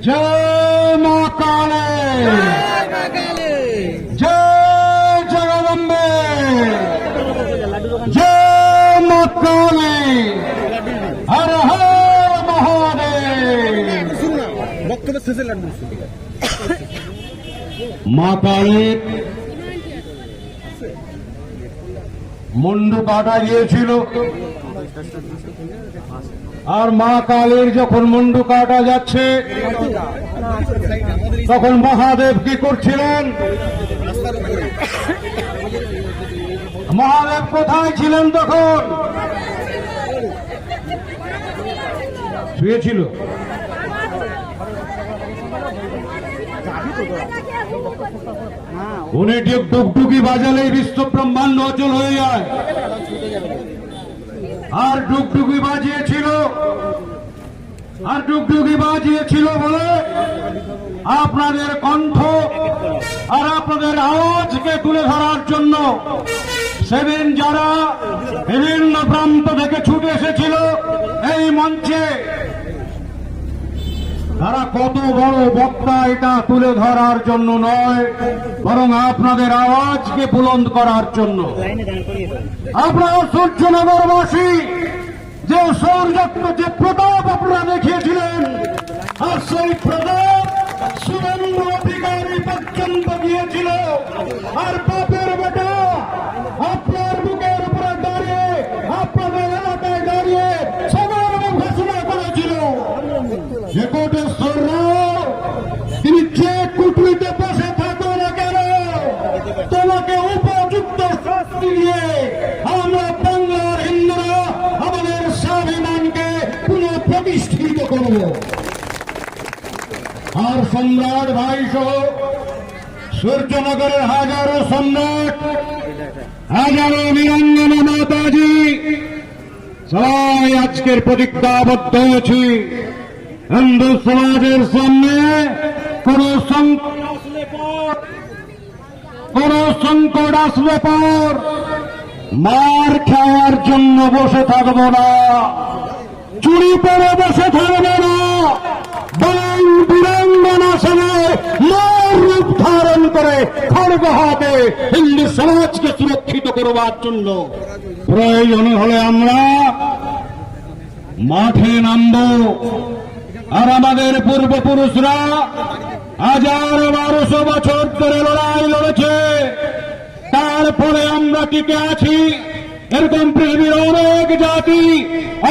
जय मां काले, जय जगदम्बे, जय मां काले, हर हर महादेव। मां काले মুন্ডু কাটা গিয়েছিল, আর মা কালীর যখন মুন্ডু কাটা যাচ্ছে তখন মহাদেব কি করছিলেন? মহাদেব কোথায় ছিলেন তখন? শুয়েছিল। উনি ডুগডুগি বাজালেই বিশ্ব ব্রহ্মাণ্ড অচল হয়ে যায়, আর ডুগডুগি বাজিয়েছিল বলে আপনাদের কণ্ঠ আর আপনাদের আওয়াজকে তুলে ধরার জন্য সেদিন যারা বিভিন্ন প্রান্ত থেকে ছুটে এসেছিল এই মঞ্চে, তারা কত বড় বক্তা এটা তুলে ধরার জন্য নয়, বরং আপনাদের আওয়াজকে বুলন্দ করার জন্য। আপনারা সূর্যনগরবাসী যে সৌর্যত্ব, যে প্রতাপ আপনারা দেখিয়েছিলেন, আর সেই প্রতাপ সুরেন্দ্র অধিকারী পর্যন্ত গিয়েছিল, আর বাপের বেটা আপনার বুকের উপরে দাঁড়িয়ে, আপনাদের এলাকায় দাঁড়িয়ে সবার ঘোষণা করেছিল যে কোটেশ্বররাও তিনি যে কুটুরিতে বসে থাকো না কেন, তোমাকে উপযুক্ত শাস্তি দিয়ে আমরা বাংলার হিন্দুরা আমাদের স্বাভিমানকে পুনঃ প্রতিষ্ঠিত করব। আর সম্রাট ভাই সহ সূর্যনগরের হাজারো সম্রাট, হাজারো বীরাঙ্গনা মাতাজি সবাই আজকের প্রতিজ্ঞাবদ্ধ হয়েছি, হিন্দু সমাজের সামনে কোন সংকট আসলে পর মার খাওয়ার জন্য বসে থাকব না, চুরি পরে বসে থাকব না, বরং বীরাঙ্গনা সেনে মার রূপ ধারণ করে খড়গ হাতে হিন্দু সমাজকে সুরক্ষিত করবার জন্য প্রয়োজন হলে আমরা মাঠে নামব। আর আমাদের পূর্বপুরুষরা 1200 বছর ধরে লড়াই লড়েছে, তারপরে আমরা টিকে আছি। এরকম পৃথিবীর অনেক জাতি,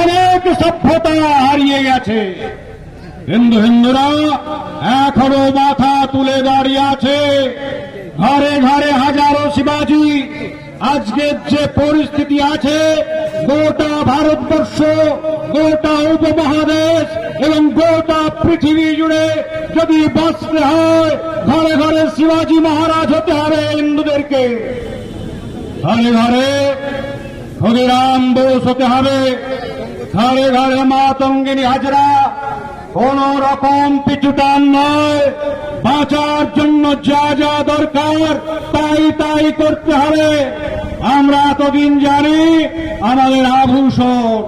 অনেক সভ্যতা হারিয়ে গেছে, হিন্দুরা এখনো মাথা তুলে দাঁড়িয়ে আছে। ঘরে ঘরে হাজারো শিবাজি। আজকের যে পরিস্থিতি আছে, গোটা ভারতবর্ষ, গোটা উপমহাদেশ এবং গোটা পৃথিবী জুড়ে যদি বাঁচতে হয়, ঘরে ঘরে শিবাজি মহারাজ হতে হবে হিন্দুদেরকে, ঘরে ঘরে ক্ষুদিরাম বোস হতে হবে, ঘরে ঘরে মাতঙ্গিনী হাজরা। কোন রকম পিছুটান নয়, বাঁচার জন্য যা যা দরকার তাই তাই করতে হবে। আমরা এতদিন জানি আমাদের আভূষণ,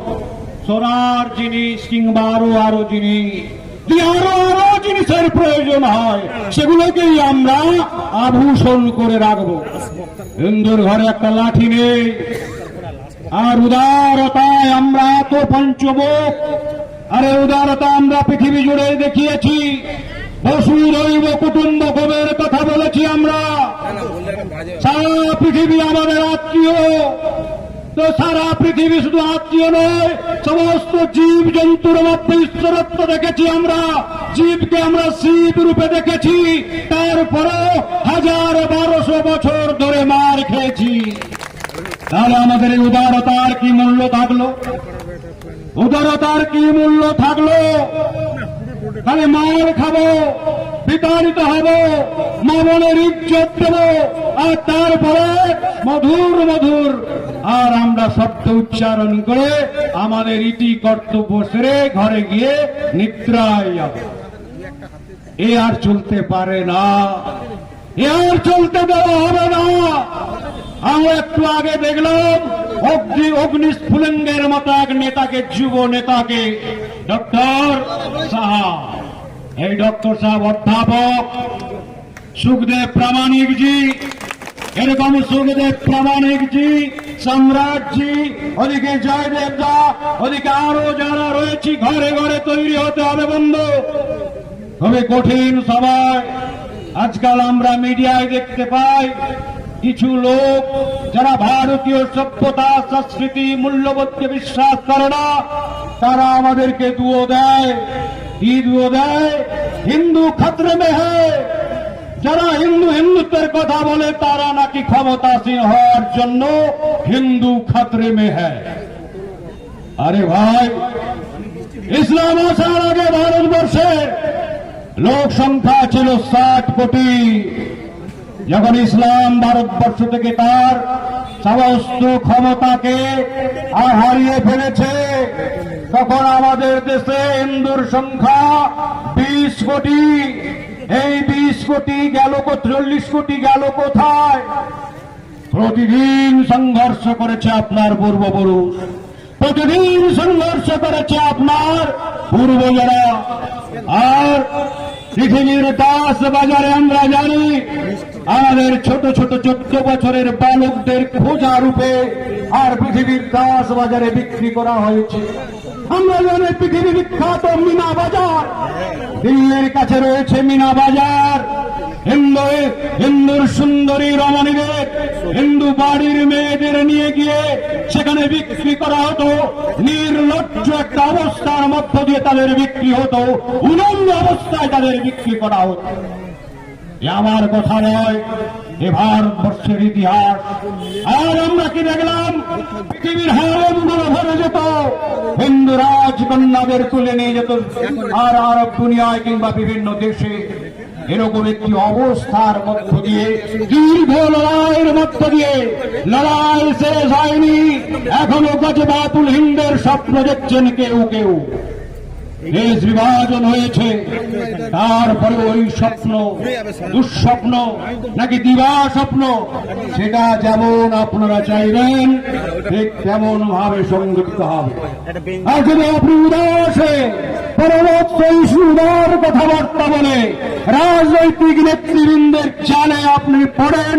সোনার জিনিস কিংবা আরো জিনিস, আরো জিনিসের প্রয়োজন হয়, সেগুলোকেই আমরা আভূষণ করে রাখবো। হিন্দুর ঘরে একটা লাঠি নেই, আর উদারতায় আমরা তো পঞ্চমুখ। আরে উদারতা আমরা পৃথিবী জুড়ে দেখিয়েছি, বসুধৈব কুটুম্বকমের কথা বলেছি আমরা। সারা পৃথিবী আমাদের আত্মীয়, তো সারা পৃথিবী শুধু আত্মীয় নয়, সমস্ত জীব জন্তুর মধ্যে ঈশ্বরত্ব দেখেছি আমরা। জীবকে আমরা শিব রূপে দেখেছি, তারপরে 1200 বছর ধরে মার খেয়েছি। তাহলে আমাদের এই উদারতার কি মূল্য থাকলো? উদারতার কি মূল্য থাকলো? তাহলে মার খাবো, বিতাড়িত হব, মা বোনের ইজ্জত দেব, আর তারপরে মধুর মধুর আর আমরা শব্দ উচ্চারণ করে আমাদের ইতি কর্তব্য সেরে ঘরে গিয়ে নিদ্রায় যাব। এ আর চলতে পারে না, এ আর চলতে দেওয়া হবে না। আমরা একটু আগে দেখলাম অগ্নিস্ফুলিঙ্গের মতো এক নেতাকে, যুব নেতাকে ডক্টর সাহা। এই ডক্টর সাহেব অধ্যাপক সুখদেব প্রামাণিক জি, এরকম সুখদেব প্রামাণিক জি, সম্রাট জি, ওদিকে জয়দেব দা, ওদিকে আরো যারা রয়েছে, ঘরে ঘরে তৈরি হতে হবে বন্ধু। খুবই কঠিন সময়। আজকাল আমরা মিডিয়ায় দেখতে পাই কিছু লোক যারা ভারতীয় সভ্যতা, সংস্কৃতি, মূল্যবোধকে বিশ্বাস করে না, তারা আমাদেরকে দুয়ো দেয়। কি দুয়ো দেয়? হিন্দু খতরে মে হ্যায়। যারা হিন্দুত্বের কথা বলে তারা নাকি ক্ষমতাসীন হওয়ার জন্য হিন্দু খতরে মে হ্যায়। আরে ভাই, ইসলাম আসার আগে ভারতবর্ষের লোক সংখ্যা ছিল 60 কোটি। যখন ইসলাম ভারতবর্ষ থেকে তার সমস্ত ক্ষমতাকে হারিয়ে ফেলেছে, তখন আমাদের দেশে হিন্দুর সংখ্যা 20 কোটি। এই 20 কোটি গেল, 40 কোটি গেল কোথায়? প্রতিদিন সংঘর্ষ করেছে আপনার পূর্বপুরুষ, প্রতিদিন সংঘর্ষ করেছে আপনার পূর্বজরা। আর পৃথিবীর দাস বাজারে আমরা জানি আমাদের ছোট ছোট 14 বছরের বালকদের খোঁজা রূপে আর পৃথিবীর দাস বাজারে বিক্রি করা হয়েছে। আমরা জানি পৃথিবী বিখ্যাত মিনা বাজার, দিল্লির কাছে রয়েছে মিনা বাজার। হিন্দুর সুন্দরী রমণীদের, হিন্দু বাড়ির মেয়েদের নিয়ে গিয়ে সেখানে বিক্রি করা হতো। নির্লজ্জ একটা অবস্থার মধ্য দিয়ে তাদের বিক্রি হতো, উলঙ্গ অবস্থায় তাদের বিক্রি করা হতো। আমার কথা নয়, এ ভারতবর্ষের ইতিহাস। আর আমরা কি দেখলাম? পৃথিবীর হারেমগুলো ভরে যেত, হিন্দু রাজকন্যাদের তুলে নিয়ে যেত আর আরব দুনিয়ায় কিংবা বিভিন্ন দেশে। এরকম একটি অবস্থার মধ্য দিয়ে, দীর্ঘ লড়াইয়ের মধ্য দিয়ে, লড়াই শেষ হয়নি। এখনো গজবাতুল হিন্দের স্বপ্ন দেখছেন কেউ কেউ। দেশ বিভাজন হয়েছে, তারপরে ওই স্বপ্ন দুঃস্বপ্ন নাকি দিবা স্বপ্ন, সেটা যেমন আপনারা চাইবেন ঠিক তেমন ভাবে সংগঠিত হবে। আর যদি আপনি উদাসে পরবর্তী ইস্যুদার কথাবার্তা বলে রাজনৈতিক নেতৃবৃন্দের চালে আপনি পড়েন,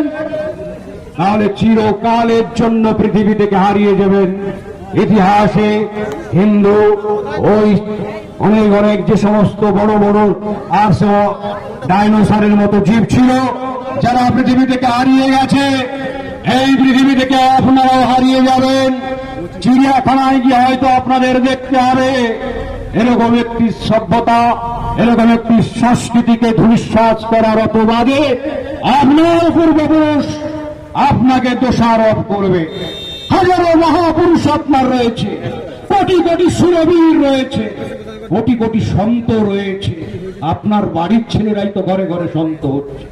তাহলে চিরকালের জন্য পৃথিবী থেকে হারিয়ে যাবেন। ইতিহাসে হিন্দু ওই অনেক অনেক যে সমস্ত বড় বড় আর ডাইনোসরের মতো জীব ছিল, যারা পৃথিবী থেকে হারিয়ে গেছে, এই পৃথিবী থেকে আপনারাও হারিয়ে যাবেন। চিড়িয়াখানায় গিয়ে হয়তো আপনাদের দেখতে হবে এরকম একটি সভ্যতা, এরকম একটি সংস্কৃতিকে ধূলিসাৎ করার অপবাদে আপনার পূর্বপুরুষ আপনাকে দোষারোপ করবে। হাজারো মহাপুরুষ আপনার রয়েছে, কোটি কোটি সুরবীর রয়েছে, কোটি কোটি সন্ত রয়েছে। আপনার বাড়ির ছেলেরাই তো ঘরে ঘরে সন্ত হচ্ছে।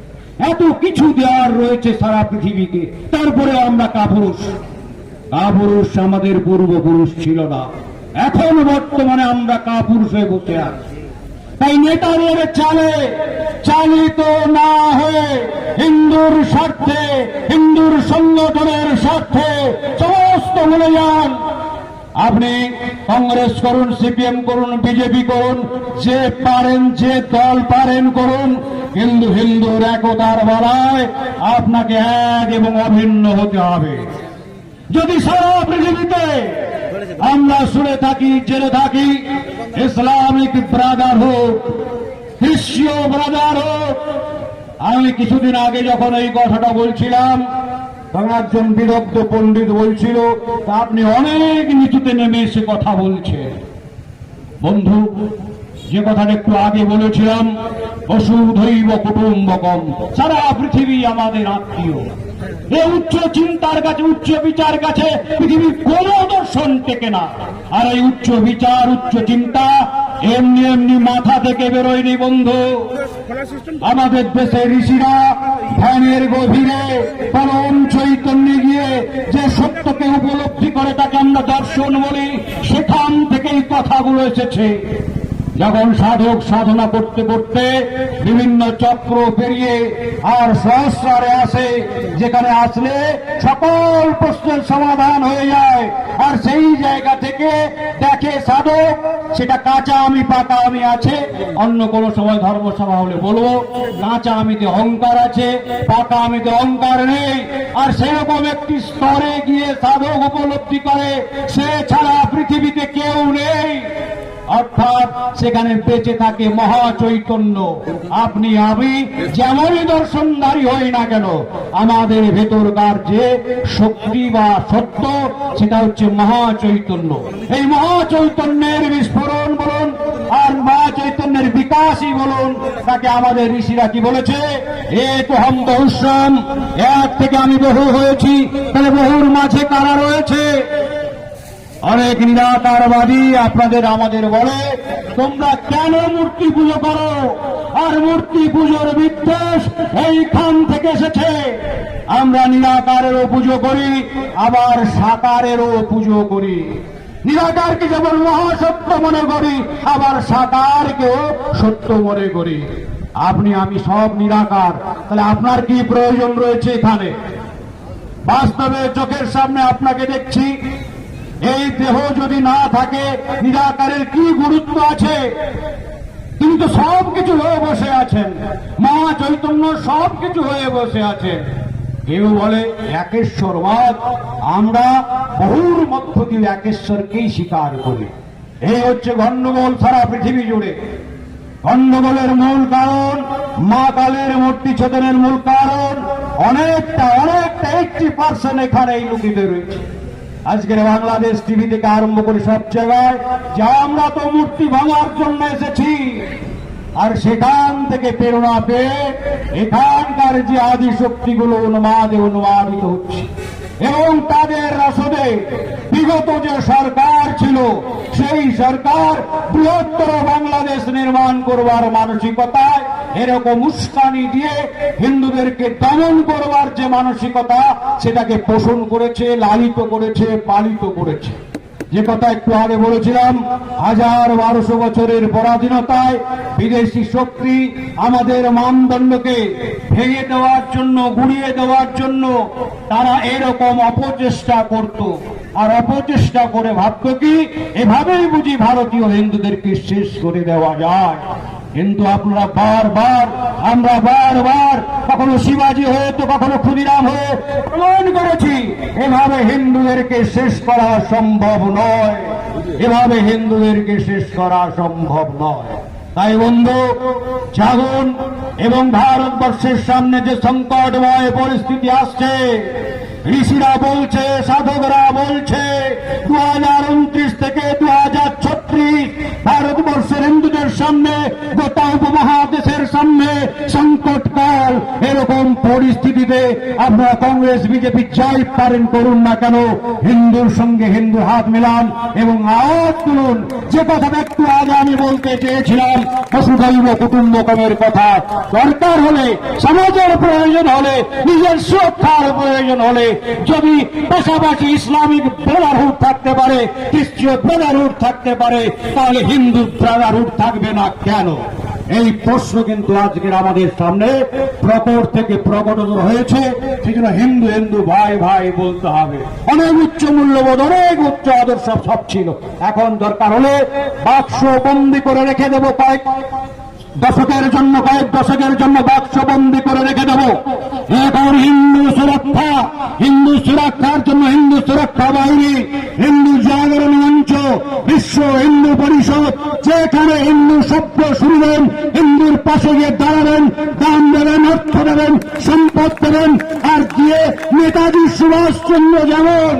এত কিছু দেওয়ার রয়েছে সারা পৃথিবীকে, তারপরে আমরা কাপুরুষ। কাপুরুষ আমাদের পূর্বপুরুষ ছিল না, এখন বর্তমানে আমরা কাপুরুষ হয়ে বসে আছি। তাই নেতাদের চালে চালিত না হয়ে হিন্দুর স্বার্থে, হিন্দুর সংগঠনের স্বার্থে সমস্ত ভুলে যান। আপনি কংগ্রেস করুন, সিপিএম করুন, বিজেপি করুন, যে পারেন, যে দল পারেন করুন, কিন্তু হিন্দুর একতার বেলায় আপনাকে এক এবং অভিন্ন হতে হবে। যদি সারা পৃথিবীতে আমরা শুনে থাকি, জেনে থাকি ইসলামিক ব্রাদারহুড, খ্রিস্টীয় ব্রাদারহুড, আমি কিছুদিন আগে যখন এই কথাটা বলছিলাম তখন একজন বিদগ্ধ পণ্ডিত বলছিল, তা আপনি অনেক নিচুতে নেমে এসে কথা বলছেন। বন্ধু, যে কথাটা একটু আগে বলেছিলাম, বসুধৈব কুটুম্বকম, সারা পৃথিবী আমাদের আত্মীয়। এই উচ্চ চিন্তার কাছে, উচ্চ বিচার কাছে পৃথিবীর কোন দর্শন টেকে না। আর এই উচ্চ বিচার, উচ্চ চিন্তা এমনি এমনি মাথা থেকে বেরোয়নি বন্ধু। আমাদের দেশের ঋষিরা ধ্যানের গভীরে পরম চৈতন্যে গিয়ে যে সত্যকে উপলব্ধি করে তাকে আমরা দর্শন বলি, সেখান থেকেই কথাগুলো এসেছে। যখন সাধক সাধনা করতে করতে বিভিন্ন চক্র পেরিয়ে আর সহস্রারে আসে, যেখানে আসলে সকল প্রশ্নের সমাধান হয়ে যায়, আর সেই জায়গা থেকে দেখে সাধক, সেটা কাঁচা আমি পাকা আমি আছে। অন্য কোনো সময় ধর্মসভা হলে বলবো কাঁচা আমিতে অহংকার আছে, পাকা আমিতে অহংকার নেই। আর সেরকম একটি স্তরে গিয়ে সাধক উপলব্ধি করে সে ছাড়া পৃথিবীতে কেউ নেই, অর্থাৎ সেখানে বেঁচে থাকে মহা চৈতন্য। আপনি আমি যেমনই দর্শনধারী হই না কেন, আমাদের ভেতরকার যে শক্তি বা সত্য সেটা হচ্ছে মহা চৈতন্য। এই মহা চৈতন্যের বিস্ফোরণ বলুন আর মহা চৈতন্যের বিকাশই বলুন, তাকে আমাদের ঋষিরা কি বলেছে, এ তো হম বহুশ্রম, এক থেকে আমি বহু হয়েছি। তাহলে বহুর মাঝে কারা রয়েছে? অনেক নিরাকারবাদী আপনাদের আমাদের বলে তোমরা কেন মূর্তি পুজো করো, আর মূর্তি পুজোর বিদ্বেষ এইখান থেকে এসেছে। আমরা নিরাকারেরও পুজো করি, আবার সাকারেরও পুজো করি। নিরাকারকে যেমন মহাসত্য মনে করি, আবার সাকারকেও সত্য মনে করি। আপনি আমি সব নিরাকার, তাহলে আপনার কি প্রয়োজন রয়েছে এখানে? বাস্তবে চোখের সামনে আপনাকে দেখছি, এই দেহ যদি না থাকে নিরাকারের কি গুরুত্ব আছে? তিনি তো সবকিছু হয়ে বসে আছেন, মহা চৈতন্য সবকিছু হয়ে বসে আছেন। কেউ বলে একেশ্বরবাদ, আমরা বহুর মধ্য দিয়ে একেশ্বরকেই স্বীকার করি। এই হচ্ছে গন্ডগোল সারা পৃথিবী জুড়ে। গন্ডগোলের মূল কারণ মা কালের মূর্তি ছেদনের মূল কারণ অনেকটা 80% এখানেই লুকিত রয়েছে। আজকের বাংলাদেশ টিভি থেকে আরম্ভ করে সব জায়গায় যা আমরা তো মূর্তি ভাঙার জন্য এসেছি, আর সেখান থেকে প্রেরণা পেয়ে এখানকার যে আদি শক্তিগুলো উন্মাদিত হচ্ছে, এবং তাদের রসদে বিগত যে সরকার ছিল সেই সরকার বৃহত্তর বাংলাদেশ নির্মাণ করবার মানসিকতায় এরকম উস্কানি দিয়ে হিন্দুদেরকে দমন করবার যে মানসিকতা সেটাকে পোষণ করেছে, লালিত করেছে, পালিত করেছে। যে কথা একটু আগে বলেছিলাম, 1200 বছরের পরাধীনতায় বিদেশি শক্তি আমাদের মানদণ্ডকে ভেঙে দেওয়ার জন্য, গুড়িয়ে দেওয়ার জন্য তারা এরকম অপচেষ্টা করত। আর অপচেষ্টা করে ভাবত কি এভাবেই বুঝি ভারতীয় হিন্দুদেরকে শেষ করে দেওয়া যায়। কিন্তু আপনারা আমরা বারবার কখনো শিবাজি হয়ে তো কখনো ক্ষুদিরাম হয়ে প্রমাণ করেছি এভাবে হিন্দুদেরকে শেষ করা সম্ভব নয়, এভাবে হিন্দুদেরকে শেষ করা সম্ভব নয়। তাই বন্ধু জাগুন, এবং ভারতবর্ষের সামনে যে সংকটময় পরিস্থিতি আসছে, ঋষিরা বলছে, সাধকরা বলছে 2029 থেকে 2036 ভারতবর্ষের হিন্দুদের সামনে, গোটা উপমহাদেশের সামনে সংকটকাল। এরকম পরিস্থিতিতে আপনারা কংগ্রেস বিজেপি জয় পারেন করুন না কেন, হিন্দুর সঙ্গে হিন্দু হাত মিলান এবং আওয়াজ তুলুন। যে কথাটা একটু আগে আমি বলতে চেয়েছিলাম, বসুধৈব কুটুম্বকমের কথা, দরকার হলে, সমাজের প্রয়োজন হলে, নিজের সুরক্ষার প্রয়োজন হলে যদি পাশাপাশি ইসলামিক ব্রাদারহুড থাকতে পারে, খ্রিস্টীয় ব্রাদারহুড থাকতে পারে, তাহলে হিন্দু ব্রাদারহুড থাকবে না কেন? এই প্রশ্ন কিন্তু আজকের আমাদের সামনে প্রকট থেকে প্রকট হয়েছে। সেই জন্য হিন্দু হিন্দু ভাই ভাই বলতে হবে। অনেক উচ্চ মূল্যবোধ, অনেক উচ্চ আদর্শ সব ছিল। এখন দরকার হলে বাক্স বন্দি করে রেখে দেবো, কয়েক দশকের জন্য বাক্স বন্দি করে রেখে দেবো। এখন হিন্দু সুরক্ষার জন্য হিন্দু সুরক্ষা বাহিনী, হিন্দু জাগরণ মঞ্চ, বিশ্ব হিন্দু পরিষদ, যেখানে হিন্দু শব্দ শুনবেন, হিন্দুর পাশে গিয়ে দাঁড়াবেন, দান দেবেন, অর্থ দেবেন, সম্পদ দেবেন। আর গিয়ে নেতাজি সুভাষচন্দ্র যেমন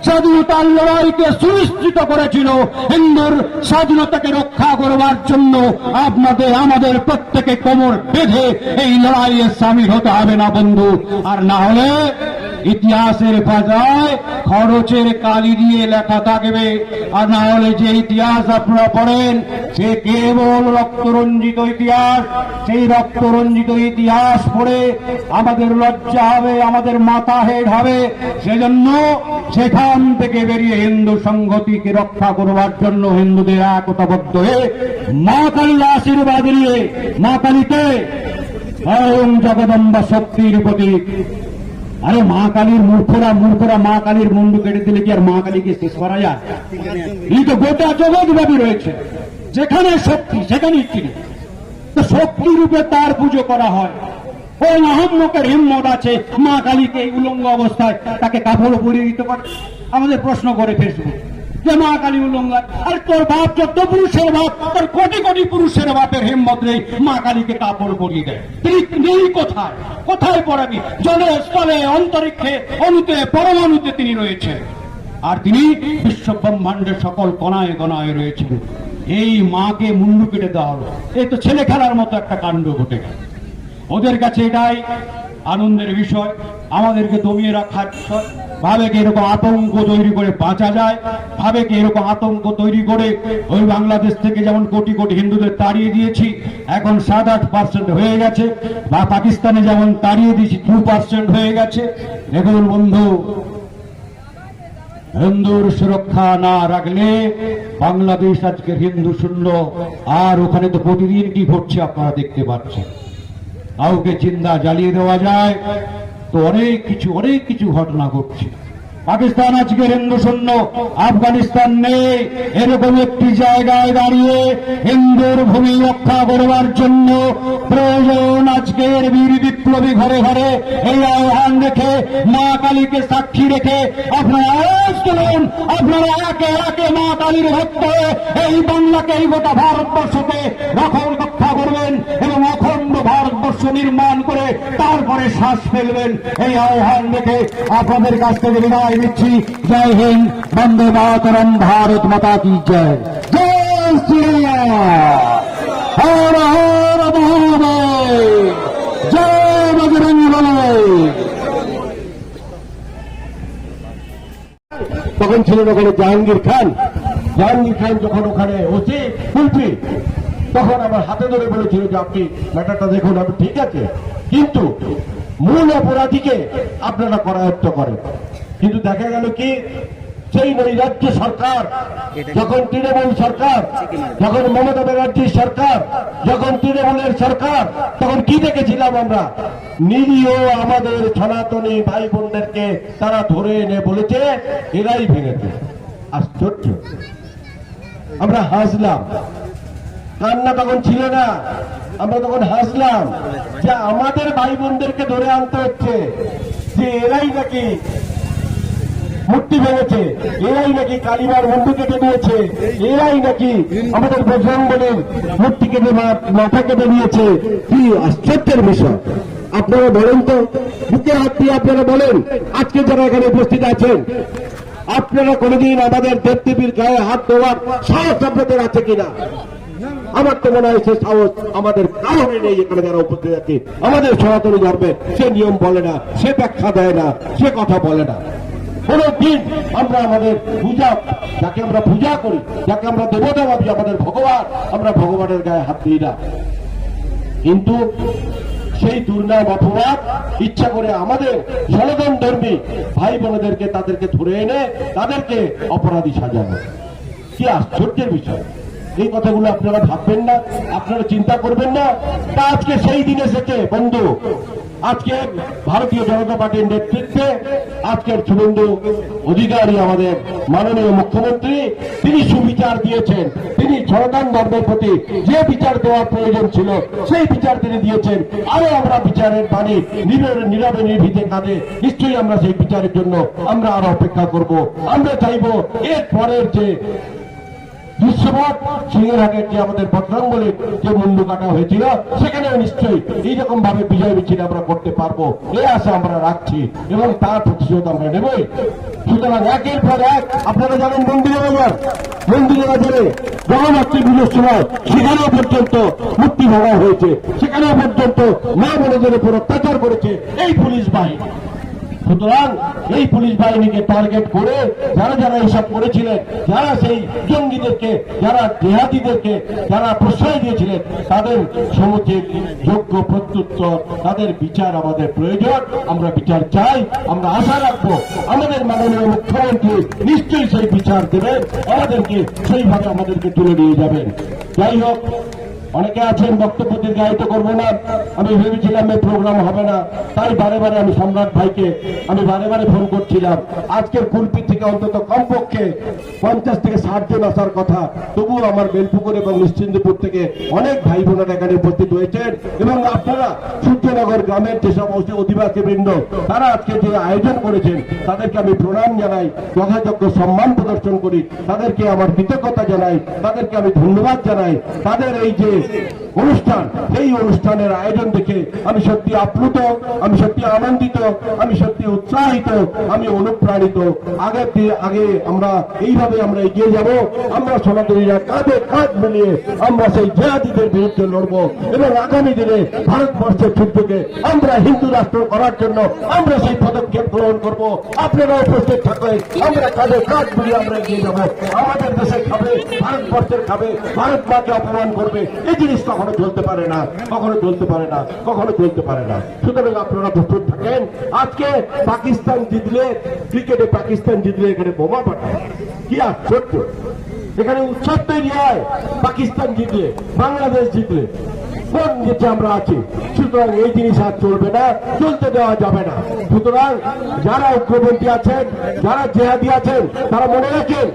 স্বাধীনতার লড়াইকে সুনিশ্চিত করেছিল, হিন্দুর স্বাধীনতাকে রক্ষা করবার জন্য আমাদের প্রত্যেকে কোমর বেঁধে এই লড়াইয়ে সামিল হতে হবে না বন্ধু। আর না হলে ইতিহাসের পাতায় খরচের কালি দিয়ে লেখা থাকবে, আর না হলে যে ইতিহাস আপনারা পড়েন সে কেবল রক্তরঞ্জিত ইতিহাস। সেই রক্তরঞ্জিত ইতিহাস পড়ে আমাদের লজ্জা হবে, আমাদের মাথা হেড হবে। সেজন্য সেখান থেকে বেরিয়ে হিন্দু সংহতিকে রক্ষা করবার জন্য হিন্দুদের একতাবদ্ধ হয়ে মা কালীর আশীর্বাদ নিয়ে, মা কালীকে স্বয়ং জগদম্বা শক্তির প্রতীক আরে মা কালীর মূর্খরা মা কালীর মুন্ডু কেটে দিলে কি আর মা কালীকে শেষ করা যায়? এই তো গোটা জগৎব্যাপী রয়েছে, যেখানে শক্তি সেখানেই তিনি, তো শক্তি রূপে তার পুজো করা হয়। ওই আহম্মকের হিম্মত আছে মা কালীকে এই উলঙ্গ অবস্থায় তাকে কাপড় পরিয়ে দিতে পারে? আমাদের প্রশ্ন করে ফেসবুক যে মা কালী উলঙ্গ, আর তোর বাপ যত পুরুষের বাপ, তোর কোটি কোটি পুরুষের বাপের হিম্মত নেই মা কালীকে কাপড় পরিয়ে দেয়। তিনি নেই কোথায়? কোথায় পড়াবি? জলে স্থলে অন্তরিক্ষে অণুতে পরমাণুতে তিনি রয়েছেন, আর তিনি বিশ্ব ব্রহ্মাণ্ডের সকল কণায় কণায় রয়েছেন। এই মাকে মুন্ডু কেটে দেওয়া হলো, এই তো ছেলে খেলার মতো একটা কাণ্ড ঘটে গেল। ওদের কাছে এটাই আনন্দের বিষয়, আমাদেরকে দমিয়ে রাখার বিষয়। ভাবে কি এরকম আতঙ্ক তৈরি করে বাঁচা যায়, ভাবে কি এরকম আতঙ্ক তৈরি করে ওই বাংলাদেশ থেকে যেমন কোটি কোটি হিন্দুদের তাড়িয়ে দিয়েছি, এখন 7-8% হয়ে গেছে, বা পাকিস্তানে যেমন তাড়িয়ে দিয়েছি 2% হয়ে গেছে। দেখুন বন্ধু, হিন্দুর সুরক্ষা না রাখলে বাংলাদেশ আজকে হিন্দু শূন্য। আর ওখানে তো প্রতিদিন কি ঘটছে আপনারা দেখতে পাচ্ছেন, কাউকে চিন্তা জ্বালিয়ে দেওয়া যায়, তো অনেক কিছু ঘটনা ঘটছে। পাকিস্তান আজকে হিন্দু শূন্য, আফগানিস্তান নেই, এরকম একটি জায়গায় দাঁড়িয়ে হিন্দুর ভূমি রক্ষা করবার জন্য প্রয়োজন আজকের বীর বিপ্লবী ঘরে ঘরে এই আহ্বান রেখে, মা কালীকে সাক্ষী রেখে আপনারা আওয়াজ তুলুন, আপনারা একে একে মা কালীর ভক্ত হয়ে এই বাংলাকে, এই গোটা ভারতবর্ষকে রক্ষা করবেন এবং অখণ্ড ভারতবর্ষ নির্মাণ করে তারপরে শ্বাস ফেলবেন। এই আহ্বান রেখে আপনাদের কাছ থেকে বিদায় নিচ্ছি। জয় হিন্দ, বন্দে মাতরম, ভারত মাতা কি জয়, জয় শ্রীরাম, হর হর মহাদেব, জয় বজরং বলী। তখন ছিলেন ওখানে জাহাঙ্গীর খান যখন ওখানে ওসি কুলফি, তখন আমার হাতে ধরে বলেছিল যে আপনি ম্যাটারটা দেখুন, আমি ঠিক আছে, কিন্তু মূল অপরাধীকে আপনারা করায়ত্ত করেন। কিন্তু দেখা গেল কি, সেই নৈরাজ্য সরকার, যখন তৃণমূল সরকার, যখন মমতা ব্যানার্জির সরকার, যখন তৃণমূলের সরকার, তখন কি দেখেছিলাম আমরা? নিরীহ আমাদের সনাতনী ভাই বোনদেরকে তারা ধরে এনে বলেছে এরাই ভেঙেছে। আশ্চর্য, আমরা হাসলাম, কান্না তখন ছিল না, আমরা তখন হাসলাম যে আমাদের ভাই বোনদেরকে ধরে আনতে হচ্ছে, যে এরাই নাকি মূর্তি ভেঙেছে, এরাই নাকি কালীমার মুন্ডু কেটে দিয়েছে, এরাই নাকি আমাদের বজরং বলীর মূর্তি কেটে মাথা কেটে দিয়েছে। কি আশ্চর্যের বিষয়! আপনারা বলেন তো, বুকে হাত দিয়ে আপনারা বলেন, আজকে যারা এখানে উপস্থিত আছেন, আপনারা কোনদিন আমাদের দেবদেবীর গায়ে হাত দেওয়ার সাহস আপনাদের আছে কিনা? আমার তো মনে হয় সে সাহস আমাদের কারণে নেই। এখানে যারা উপস্থিত আছে, আমাদের সনাতনী ধর্মে সে নিয়ম বলে না, সে ব্যাখ্যা দেয় না, সে কথা বলে না। কোনদিন আমরা আমাদের পূজা, যাকে আমরা পূজা করি, যাকে আমরা দেবতা ভাবি, আমাদের ভগবান, আমরা ভগবানের গায়ে হাত দিই না। কিন্তু সেই দুর্নাম অপবাদ ইচ্ছা করে আমাদের সনাতন ধর্মী ভাই বোনদেরকে তাদেরকে ধরে এনে তাদেরকে অপরাধী সাজানো, কি আশ্চর্যের বিষয়! এই কথাগুলো আপনারা ভাববেন না, আপনারা চিন্তা করবেন না। তা আজকে সেই দিন এসেছে বন্ধু, আজকে ভারতীয় জনতা পার্টির নেতৃত্বে আজকের শুভেন্দু অধিকারী আমাদের মাননীয় মুখ্যমন্ত্রী, তিনি সুবিচার দিয়েছেন। তিনি সনাতন ধর্মের প্রতি যে বিচার দেওয়ার প্রয়োজন ছিল সেই বিচার তিনি দিয়েছেন। আরো আমরা বিচারের বাণী নীরবে নির্ভীতে কাঁদে নিশ্চয়ই আমরা সেই বিচারের জন্য আমরা আরো অপেক্ষা করব। আমরা চাইব এর পরের যে বিশ্বভাগ সিংহেরহাটের যে আমাদের বজরং বলীর যে মুন্ডু কাটা হয়েছিল, সেখানেও নিশ্চয়ই এইরকম ভাবে বিজয় মিছিল আমরা করতে পারবো, এই আশা আমরা রাখছি এবং তার প্রতিশোধ আমরা নেবই। সুতরাং একের পর এক আপনারা জানেন মন্দিরে বাজারে জগন্নাথী পুজোর সময় সেখানেও পর্যন্ত মূর্তি ভাঙা হয়েছে, সেখানেও পর্যন্ত মা বোনদের উপর অত্যাচার করেছে এই পুলিশ বাহিনী। সুতরাং এই পুলিশ বাহিনীকে টার্গেট করে যারা যারা এইসব করেছিলেন, যারা সেই জঙ্গিদেরকে, যারা জেহাদিদেরকে যারা প্রশ্রয় দিয়েছিলেন, তাদের সমুচিত যোগ্য প্রত্যুত্তর, তাদের বিচার আমাদের প্রয়োজন। আমরা বিচার চাই, আমরা আশা রাখবো আমাদের মাননীয় মুখ্যমন্ত্রী নিশ্চয়ই সেই বিচার দেবেন, আমাদেরকে সেইভাবে আমাদেরকে তুলে নিয়ে যাবেন। যাই হোক, অনেকে আছেন, বক্তব্য দীর্ঘায়িত করবো না, আমি ভেবেছিলাম এই প্রোগ্রাম হবে না, তাই বারে বারে আমি সম্রাট ভাইকে আমি বারে বারে ফোন করছিলাম। আজকের কুলপি থেকে অন্তত কমপক্ষে 50 থেকে 60 জন আসার কথা, তবুও আমার বেলপুকুর এবং নিশ্চিন্দপুর থেকে অনেক ভাই বোনেরা এখানে উপস্থিত হয়েছেন। এবং আপনারা সূর্যনগর গ্রামের যেসব অধিবাসী বৃন্দ তারা আজকে যে আয়োজন করেছেন তাদেরকে আমি প্রণাম জানাই, যথাযোগ্য সম্মান প্রদর্শন করি, তাদেরকে আমার কৃতজ্ঞতা জানাই, তাদেরকে আমি ধন্যবাদ জানাই। তাদের এই যে অনুষ্ঠান, সেই অনুষ্ঠানের আয়োজন দেখে আমি সত্যি আপ্লুত, আমি সত্যি আনন্দিত, আমি সত্যি উৎসাহিত, আমি অনুপ্রাণিত। আগে আমরা এইভাবে আমরা এগিয়ে যাব, আমরা সনাতনীরা কাঁধে কাঁধ মিলিয়ে আমরা সেই জিহাদিদের বিরুদ্ধে লড়বো এবং আগামী দিনে ভারতবর্ষের সূর্যকে আমরা হিন্দু রাষ্ট্র করার জন্য আমরা সেই পদক্ষেপ গ্রহণ করব। আপনারা উপস্থিত থাকবেন, আমরা কাঁধে কাঁধ মিলিয়ে আমরা এগিয়ে যাব। আমাদের দেশে খাবে, ভারতবর্ষের খাবে, ভারত মাকে অপমান করবে, এই জিনিস কখনো চলতে পারে না, কখনো চলতে পারে না, কখনো চলতে পারে না। সুতরাং আপনারা প্রস্তুত থাকেন। আজকে পাকিস্তান জিতলে, ক্রিকেটে পাকিস্তান জিতলে এখানে বোমা পাঠায়, কি আশ্চর্য! এখানে উৎসব তৈরি হয় পাকিস্তান জিতলে, বাংলাদেশ জিতলে, কোন দেশে আমরা আছি? সুতরাং এই জিনিস আর চলবে না, চলতে দেওয়া যাবে না। সুতরাং যারা উগ্রপন্থী আছেন, যারা জেহাদি আছেন, তারা মনে রাখেন,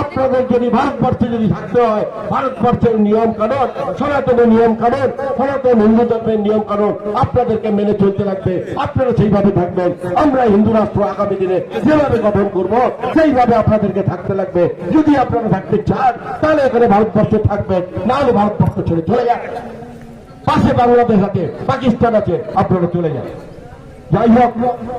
আপনাদের যদি ভারতবর্ষে যদি থাকতে হয়, ভারতবর্ষের নিয়ম কানুন, সনাতনের নিয়ম কানুন, সনাতন হিন্দু ধর্মের নিয়ম কানুন আপনাদেরকে মেনে চলতে লাগবে। আপনারা সেইভাবে থাকবেন। আমরা হিন্দু রাষ্ট্র আগামী দিনে যেভাবে গঠন করব সেইভাবে আপনাদেরকে থাকতে লাগবে। যদি আপনারা থাকতে চান তাহলে এখানে ভারতবর্ষে থাকবেন, না হলে ভারতবর্ষ ছেড়ে চলে যান। পাশে বাংলাদেশ আছে, পাকিস্তান আছে, আপনারা চলে যান। যাই হোক,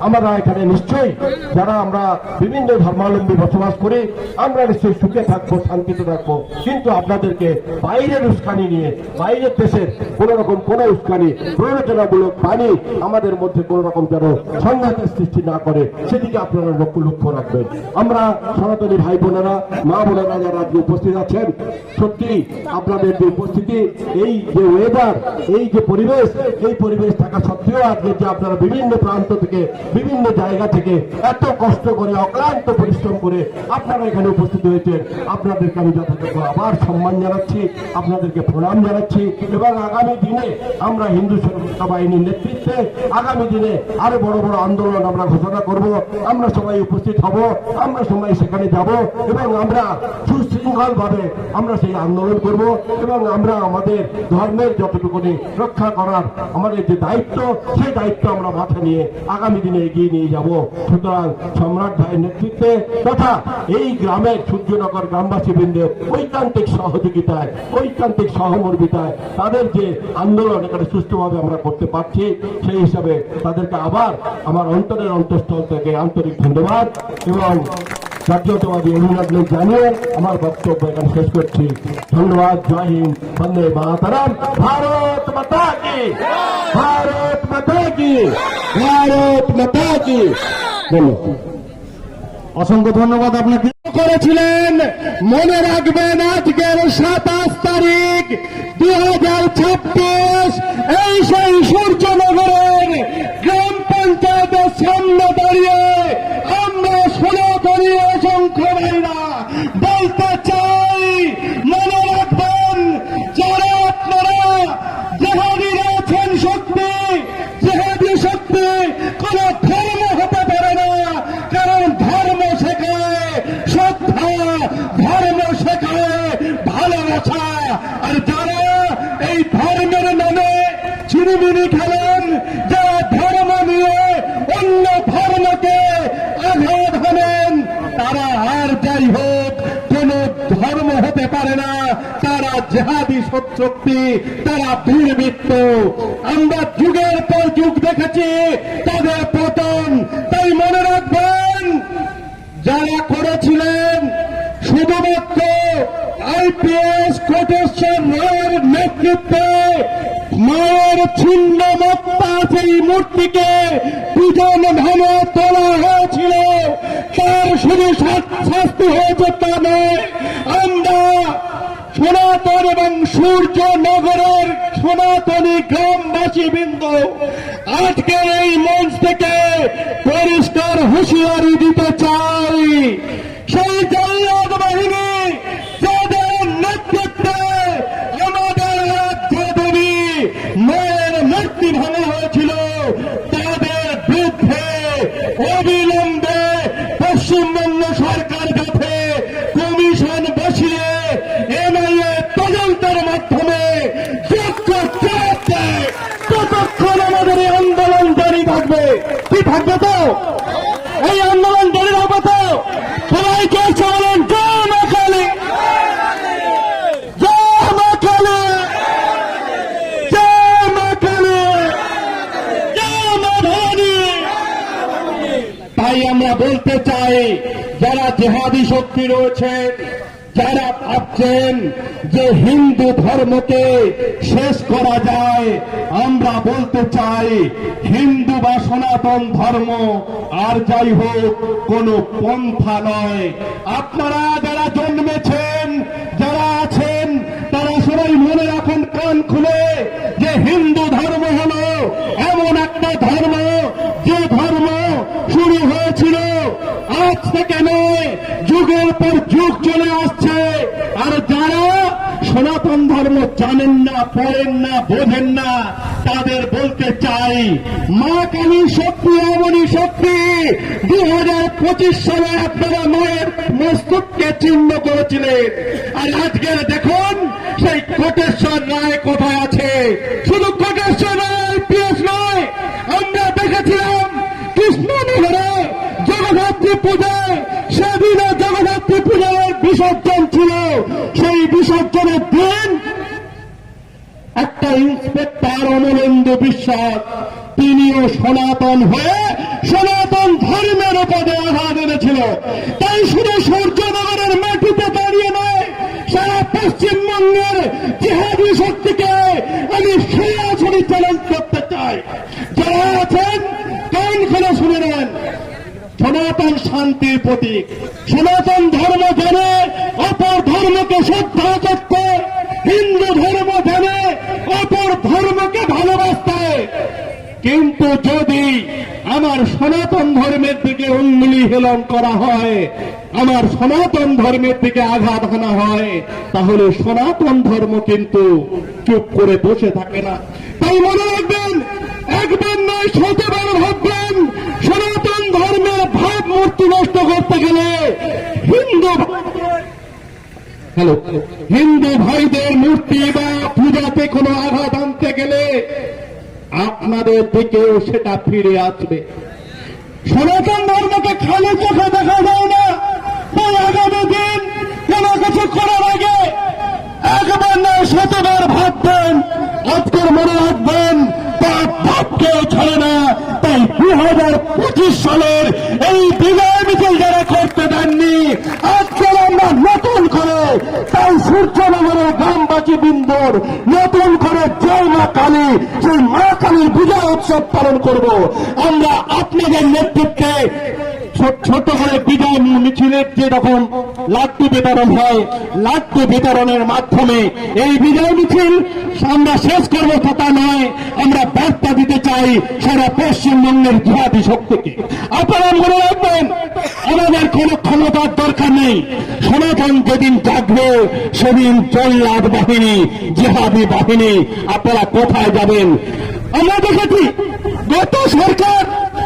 আমরা এখানে নিশ্চয়ই যারা আমরা বিভিন্ন ধর্মাবলম্বী বসবাস করি, আমরা নিশ্চয়ই সুখে থাকবো, শান্তিতে থাকবো। কিন্তু আপনাদেরকে বাইরের উস্কানি নিয়ে, বাইরের দেশের কোন রকম কোন উস্কানি, প্রয়োজনামূলক বাণী আমাদের মধ্যে কোন রকম যেন সংঘাতের সৃষ্টি না করে, সেদিকে আপনারা লক্ষ্য রাখবেন। আমরা সনাতনী ভাই বোনেরা, মা বোনেরা যারা আজকে উপস্থিত আছেন, সত্যি আপনাদের যে উপস্থিতি, এই যে ওয়েদার, এই যে পরিবেশ, এই পরিবেশ থাকা সত্ত্বেও আজকে যে আপনারা বিভিন্ন প্রান্ত থেকে, বিভিন্ন জায়গা থেকে এত কষ্ট করে, অক্লান্ত পরিশ্রম করে আপনারা এখানে উপস্থিত হয়েছেন, আপনাদেরকে আমি যথাযথ আবার সম্মান জানাচ্ছি, আপনাদেরকে প্রণাম জানাচ্ছি। এবং আগামী দিনে আমরা হিন্দু সুরক্ষা বাহিনীর নেতৃত্বে আগামী দিনে আরো বড় বড় আন্দোলন আমরা ঘোষণা করব। আমরা সবাই উপস্থিত হব, আমরা সবাই সেখানে যাব এবং আমরা সুশৃঙ্খল ভাবে আমরা সেই আন্দোলন করব এবং আমরা আমাদের ধর্মের যতটুকুনি রক্ষা করার আমাদের যে দায়িত্ব, সেই দায়িত্ব আমরা মাথা নিয়ে আগামী দিনে এগিয়ে নিয়ে যাব। সুতরাং সম্রাট ভাইয়ের নেতৃত্বে তথা এই গ্রামের সূর্যনগর গ্রামবাসী বৃন্দের ঐকান্তিক সহযোগিতায়, ঐকান্তিক সহমর্মিতায় তাদের যে আন্দোলন এখানে সুষ্ঠুভাবে আমরা করতে পারছি, সেই হিসাবে তাদেরকে আবার আমার অন্তরের অন্তঃস্থল থেকে আন্তরিক ধন্যবাদ এবং জাতীয়তাবাদী অভিনন্দন জানিয়ে আমার বক্তব্য এখানে শেষ করছি। ধন্যবাদ। জয় হিন্দ, বন্দে মাতরম। ভারত মাতা কি, ভারত মাতা কি, ভারত মাতা কি। ধন্যবাদ, অসংখ্য ধন্যবাদ আপনাকে। করেছিলেন, মনে রাখবেন আজকের 27 তারিখ 2026 এই সেই সূর্যনগরের গ্রাম পঞ্চায়েতের সামনে দাঁড়িয়ে আমরা সনাতনী অসংখ্য ভাইরা বলতে চাই, মনে রাখবেন যারা আপনারা জেহাদি আছেন, শক্তি জেহাদি শক্তি কোন ধর্ম হতে পারে না, কারণ ধর্ম শেখায় শ্রদ্ধা, ধর্ম শেখায় ভালোবাসা। আর যারা এই ধর্মের নামে চিনিমিনি খেলেন, যারা ধর্ম নিয়ে অন্য ধর্মকে আঘাত হানেন, তারা আর যাই হোক কোন ধর্ম হতে পারে না, তারা জেহাদি শক্তি, তারা দুর্বৃত্ত। আমরা যুগের পর যুগ দেখেছি তাদের পতন। তাই মনে রাখবেন, যারা করেছিলেন শুধুমাত্র আইপিএস কোটেশ্বর রায়ের নেতৃত্বে মায়ের ছিন্ন মত্তা সেই মূর্তিকে দুজন ভাবে তোলা হয়েছিল, তার শুধু শাস্তি হয়েছে তা নয়, আমরা সনাতন এবং সূর্যনগরের সনাতনী গ্রামবাসী বৃন্দ আজকের এই মঞ্চ থেকে পরিষ্কার হুঁশিয়ারি দিতে চাই, সেই জল্লাদ বাহিনী যাদের নেতৃত্বে আমাদের এই আন্দোলন ধরে রাখবো তো? সবাই চলছে বলেন জয় মা কালী, জয় মা কালী, জয় মা কালী, জয় মা ভবানী। তাই আমরা বলতে চাই, যারা জেহাদি শক্তি রয়েছেন, যারা ভাবছেন যে হিন্দু ধর্মকে শেষ করা যায়, আমরা বলতে চাই হিন্দু বা সনাতন ধর্ম আর যাই হোক কোনো পন্থা নয়। আপনারা যারা জন্মেছেন, যারা আছেন, তারা সবাই মনে রাখুন কান খুলে, যে হিন্দু ধর্ম হলো এমন একটা ধর্ম, যে ধর্ম শুরু হয়েছিল আজ থেকে নয়, যুগের পর যুগ চলে আসছে। আর যারা সনাতন ধর্ম জানেন না, পড়েন না, বোঝেন না, তাদের বলতে চাই, মা কালীর শক্তি এমনই শক্তি, 2025 সালে আপনারা মায়ের মস্তককে চিহ্ন করেছিলেন। আর আজকের দেখুন সেই কোটেশ্বর রায় কোথায় আছে। শুধু কোটেশ্বর রায় পিএস নয়, আমরা দেখেছিলাম কৃষ্ণনগরে জগদ্ধাত্রী পূজায়, সেদিনও জগদ্ধাত্রী পূজার বিসর্জন ছিল। সেই বিসর্জনের দিন একটা ইন্সপেক্টর অমলেন্দু বিশ্বাস, তিনিও সনাতন হয়ে সনাতন ধর্মের উপরে আঘাত এনেছিল। তাই শুধু সূর্যনগরের মাটিতে দাঁড়িয়ে নয়, সারা পশ্চিমবঙ্গের জিহাদি শক্তিকে আমি সরাসরি চ্যালেঞ্জ করতে চাই। যারা আছেন কান খুলে শুনে নেন, সনাতন শান্তির প্রতীক, সনাতন ধর্ম জানে অপর ধর্মকে শ্রদ্ধা করতে, হিন্দু ধর্ম জানে অপর ধর্মকে ভালোবাসতে। কিন্তু যদি আমার সনাতন ধর্মের দিকে অঙ্গুলি হেলন করা হয়, আমার সনাতন ধর্মের দিকে আঘাত হানা হয়, তাহলে সনাতন ধর্ম কিন্তু চুপ করে বসে থাকে না। তাই মনে রাখবেন, একবার নয় শতবার ভাববেন, সনাতন ধর্মের ভাবমূর্তি নষ্ট করতে গেলে হিন্দু ভাইদের মূর্তি বা পূজাতে কোনো আঘাত আনতে গেলে আপনাদের দিকেও সেটা ফিরে আসবে। সনাতন ধর্মকে খালি চোখে দেখা যায় না। তাই আগামী দিন কোন কিছু করার আগে একবার না শতবার ভাববেন। আজকের মনে রাখবেন, ভাবকেও ছাড়ে না। তাই 2025 সালের এই বিজয় মিছিল যারা করতে দেননি, আজকাল আমরা নতুন করে তাই সূর্যনগরের গ্রামবাসী বৃন্দর নতুন করে জয় মা কালী, সেই মা কালীর বিজয় উৎসব পালন করব। আমরা আপনাদের নেতৃত্বে ছোট করে বিজয় মিছিলের যেরকম লাড্ডু বিতরণ হয়, লাড্ডু বিতরণের মাধ্যমে এই বিজয় মিছিল আমরা শেষ করবো তা নয়, আমরা বার্তা দিতে চাই সারা পশ্চিমবঙ্গের জিহাদি শক্তিকে। আপনারা মনে রাখবেন, আমাদের কোন ক্ষমতার দরকার নেই। সনাতন যেদিন জাগবে সেদিন জল্লাদ বাহিনী, জিহাদি বাহিনী আপনারা কোথায় যাবেন? আমরা দেখেছি গত সরকার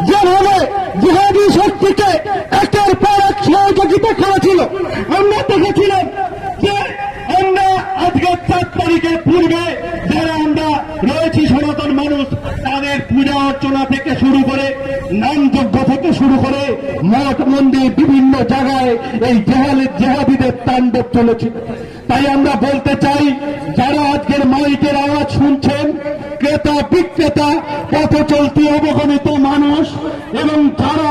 যেভাবে জিহাদি শক্তিকে একের পর এক সহযোগিতা করেছিল। আমরা দেখেছিলাম যে আমরা আজকে 4 তারিখের পূর্বে যারা আমরা রয়েছি সনাতন মানুষ, তাদের পূজা অর্চনা থেকে শুরু করে, নামযজ্ঞ থেকে শুরু করে, মঠ মন্দির বিভিন্ন জায়গায় এই জেহাদিদের তাণ্ডব চলেছিল। তাই আমরা বলতে চাই, যারা আজকের মাইকের আওয়াজ শুনছেন, ক্রেতা বিক্রেতা, পথ চলতি অবগণিত মানুষ, এবং যারা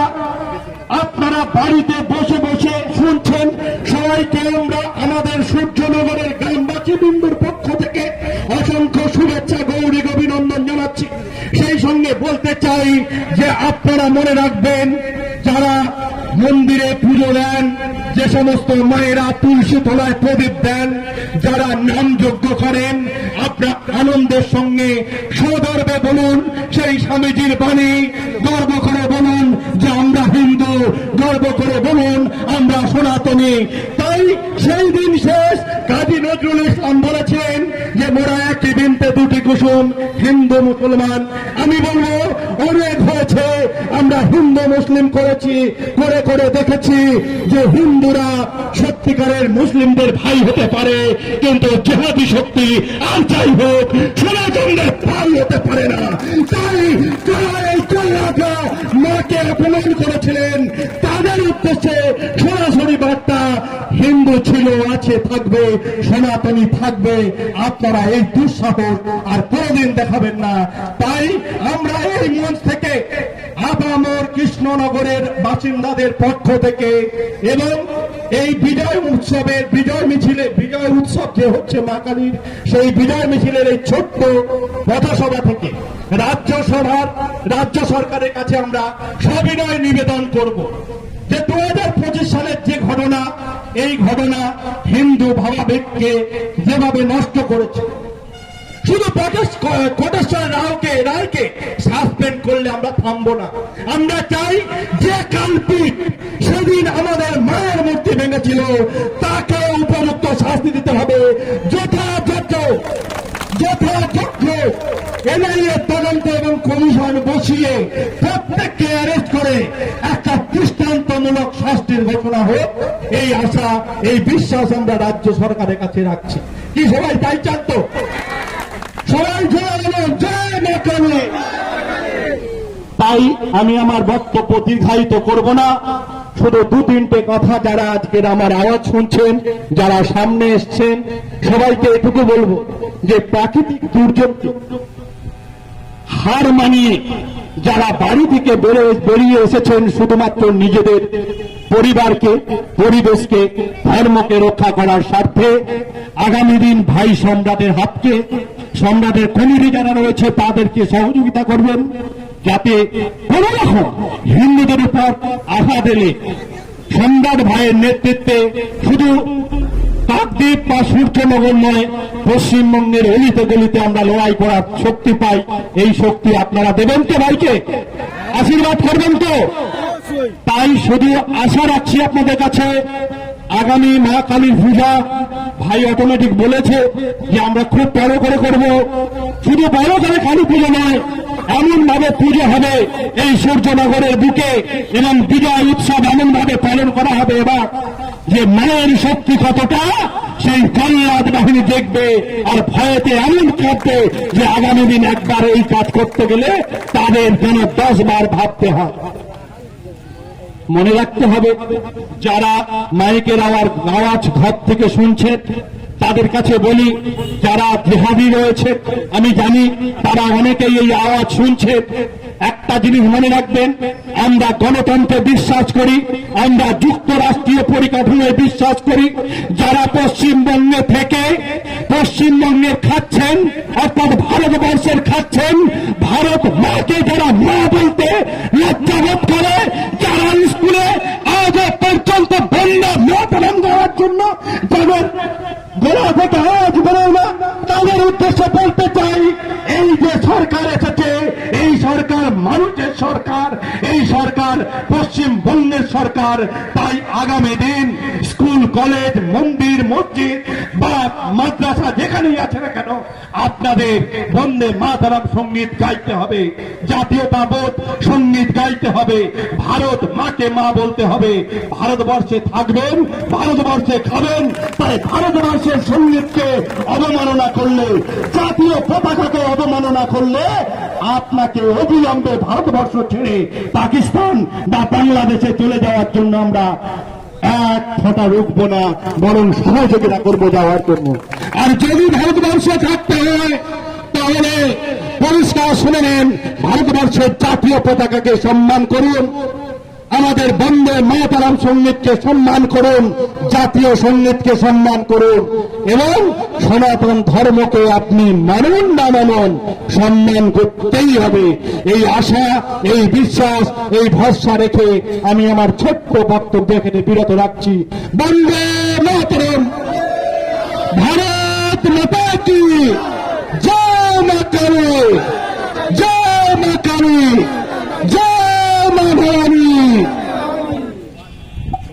আপনারা বাড়িতে বসে বসে শুনছেন, সবাইকে আমরা আমাদের সূর্যনগরের গ্রামবাসী বৃন্দর পক্ষ থেকে অসংখ্য শুভেচ্ছা, গৌরী অভিনন্দন জানাচ্ছি। সেই সঙ্গে বলতে চাই যে আপনারা মনে রাখবেন, যারা মন্দিরে পুজো দেন, যে সমস্ত মায়েরা তুলসী তলায় প্রদীপ দেন, যারা নামযজ্ঞ করেন, আপনারা আনন্দের সঙ্গে সদর্বে বলুন সেই স্বামীজির বাণী, গর্ব করে বলুন যে আমরা হিন্দু, গর্ব করে বলুন আমরা সনাতনী। তাই সেই দিন শেষ। কাজী নজরুল ইসলাম বলেছেন যে মোরা একই বৃন্তে দুটি কুসুম, হিন্দু মুসলমান। আমি বলবো অনেক হয়েছে, আমরা হিন্দু মুসলিম করেছি, করে করে দেখেছি যে হিন্দুরা সত্যিকারের মুসলিমদের ভাই হতে পারে, কিন্তু জিহাদি শক্তি আর যাই হোক সনাতনদের ভাই হতে পারে না। তাই যারা এই কন্যাকে মাকে অপমান করেছিলেন তাদের উদ্দেশ্যে সরাসরি বার্তা, হিন্দু ছিল, আছে, থাকবে, সনাতনী থাকবে। আপনারা এই দুঃসাহস আর কোনদিন দেখাবেন না। তাই আমরা এই মঞ্চ থেকে আপামর কৃষ্ণনগরের বাসিন্দাদের পক্ষ থেকে এবং এই বিজয় উৎসবের বিজয় মিছিলে, বিজয় উৎসব যে হচ্ছে মা কালীর, সেই বিজয় মিছিলের এই ছোট্ট পথসভা থেকে রাজ্য সরকারের কাছে আমরা সবিনয় নিবেদন করব যে 2025 সালের যে ঘটনা, এই ঘটনা হিন্দু ভাবাবেগকে যেভাবে নষ্ট করেছে, শুধু কোটেশ্বর রায়কে সাসপেন্ড করলে আমরা থামবো না। আমরা চাই যে কালপিট সেদিন আমাদের মায়ের মূর্তি ভেঙেছিল তাকে উপযুক্ত শাস্তি দিতে হবে। যথাযথ এনআইএ তদন্ত এবং কমিশন বসিয়ে প্রত্যেককে অ্যারেস্ট করে একটা দৃষ্টান্তমূলক শাস্তির ঘোষণা হোক, এই আশা, এই বিশ্বাস আমরা রাজ্য সরকারের কাছে রাখছি। কি সবাই তাই চান তো? সবাই জয় মা কালী। তাই আমি আমার বক্তব্য দীর্ঘায়িত করব না, শুধু 2-3টে কথা যারা আজকের আমার আওয়াজ শুনছেন, যারা সামনে এসছেন, সবাইকে এটুকু বলবো যে প্রাকৃতিক দুর্যোগ হার মানিয়ে যারা বাড়ি থেকে বেরিয়ে এসেছেন শুধুমাত্র নিজেদের পরিবারকে, পরিবেশকে, ধর্মকে রক্ষা করার স্বার্থে, আগামী দিন ভাই সম্রাটের হাতকে, সম্রাটের কমিটি যারা রয়েছে তাদেরকে সহযোগিতা করবেন যাতে কোন রকম হিন্দুদের উপর আঘাত এলে সম্রাট ভাইয়ের নেতৃত্বে শুধু কাকদ্বীপ বা সূর্যনগর নয়, পশ্চিমবঙ্গের অলিতে গলিতে আমরা লড়াই করার শক্তি পাই। এই শক্তি আপনারা দেবেন তো ভাইকে? আশীর্বাদ করবেন তো? তাই শুধু আশা রাখছি আপনাদের কাছে, আগামী মা কালীর পূজা ভাই অটোমেটিক বলেছে যে আমরা খুব বড় করে করব। শুধু বড় করে কালী পুজো নয়, এমন ভাবে পুজো হবে এই সূর্যনগরের বুকে এবং বিজয় উৎসব এমন ভাবে পালন করা হবে এবার যে মায়ের শক্তি কতটা সেই জল্লাদ বাহিনী দেখবে আর ভয়েতে এমন কাঁদবে যে আগামী দিন একবার এই কাজ করতে গেলে তাদের যেন 10 বার ভাবতে হয়। মনে রাখতে হবে, যারা মাইকের আওয়াজ ঘর থেকে শুনছেন তাদের কাছে বলি, যারা জিহাদি রয়েছে আমি জানি তারা অনেকেই এই আওয়াজ শুনছে, একটা জিনিস মনে রাখবেন, আমরা গণতন্ত্রে বিশ্বাস করি, আমরা যুক্তরাষ্ট্রীয় পরিকাঠামোয় বিশ্বাস করি। যারা পশ্চিমবঙ্গে থেকে পশ্চিমবঙ্গের খাচ্ছেন অর্থাৎ ভারতবর্ষের খাচ্ছেন, ভারত মাকে যারা মা বলতে লজ্জাবোধ করে, যারা স্কুলে আজ পর্যন্ত বন্ধ মাতরম দেওয়ার জন্য যাদের গোলা থেকে আওয়াজ বেরোয় না, তাদের উদ্দেশ্যে বলতে চাই, এই যে সরকার এসেছে, এই সরকার মানুষের সরকার, এই সরকার পশ্চিমবঙ্গের সরকার। তাই আগামী দিন স্কুল, কলেজ, মন্দির, মসজিদ বা মাদ্রাসা যেখানেই আছে না কেন, আপনাদের বন্দে মাতরম সঙ্গীত গাইতে হবে, জাতীয়তাবোধ সঙ্গীত গাইতে হবে, ভারত মাকে মা বলতে হবে। ভারতবর্ষে থাকবেন, ভারতবর্ষে খাবেন, তাই ভারতবর্ষের সঙ্গীতকে অবমাননা করলে, জাতীয় পতাকাকে অবমাননা করলে আপনাকে অবিলম্বে ভারতবর্ষ ছেড়ে পাকিস্তান বা বাংলাদেশে চলে যাওয়ার জন্য আমরা এক ফোঁটা রুখব না, বরং সহযোগিতা করব যাওয়ার জন্য। আর যদি ভারতবর্ষে থাকতে হয় তাহলে পরিষ্কার শুনে নেন, ভারতবর্ষের জাতীয় পতাকাকে সম্মান করুন, আমাদের বন্দে মাতরম সঙ্গীতকে সম্মান করুন, জাতীয় সঙ্গীতকে সম্মান করুন এবং সনাতন ধর্মকে আপনি মানুন না মানুন সম্মান করতেই হবে। এই আশা, এই বিশ্বাস, এই ভরসা রেখে আমি আমার ছোট্ট বক্তব্য এখানে বিরত রাখছি। বন্দে মাতরম, ভারত মাতা কি জয়, মা কালী, জয় মা কালী।